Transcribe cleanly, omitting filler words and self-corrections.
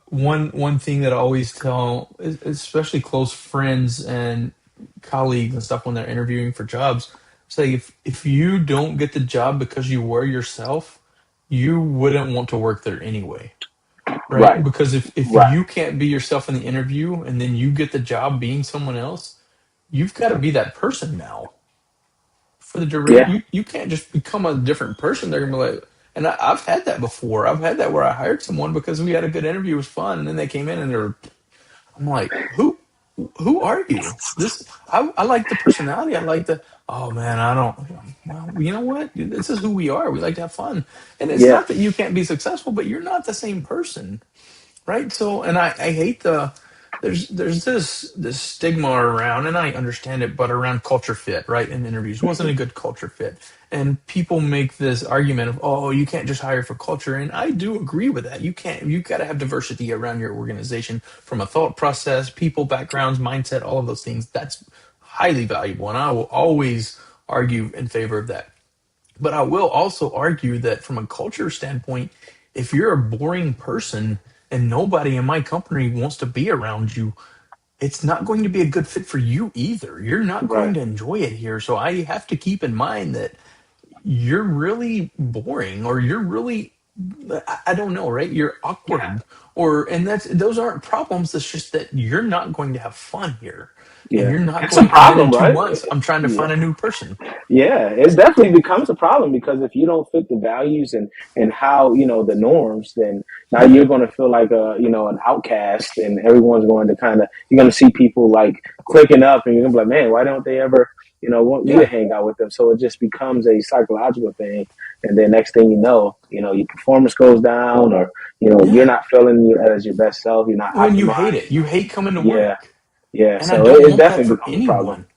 one thing that I always tell, especially close friends and colleagues and stuff when they're interviewing for jobs, say if you don't get the job because you were yourself, you wouldn't want to work there anyway. Right? Right. Because if Right. you can't be yourself in the interview and then you get the job being someone else, you've got to be that person now for the duration. Yeah. You can't just become a different person. They're gonna be like, and I've had that before. I've had that where I hired someone because we had a good interview, it was fun, and then they came in and I'm like, who are you? I like the personality. I like the, oh man, I don't, well, you know what? This is who we are. We like to have fun. And it's Yeah. not that you can't be successful, but you're not the same person. Right. So, and I hate there's this stigma around, and I understand it, but around culture fit, right? In interviews, wasn't a good culture fit, and people make this argument of, oh, you can't just hire for culture, and I do agree with that. You can't. You got to have diversity around your organization from a thought process, people backgrounds, mindset, all of those things. That's highly valuable, and I will always argue in favor of that. But I will also argue that from a culture standpoint, if you're a boring person and nobody in my company wants to be around you, it's not going to be a good fit for you either. You're not going Right. to enjoy it here. So I have to keep in mind that you're really boring or you're really, I don't know, right? You're Yeah. awkward or, and those aren't problems. It's just that you're not going to have fun here and Yeah. you're not It's a going, and then in problem, two right? months, I'm trying to Yeah. find a new person. Yeah, it definitely becomes a problem because if you don't fit the values and how the norms, then now you're going to feel like an outcast, and everyone's going to kind of you're going to see people like clicking up, and you're going to be like, man, why don't they ever want me to Yeah. hang out with them? So it just becomes a psychological thing, and then next thing your performance goes down, or you're Yeah. not feeling you as your best self, you're not When you hate optimized. it, you hate coming to Yeah, work. yeah. And I So don't it want that definitely for becomes a problem. anyone.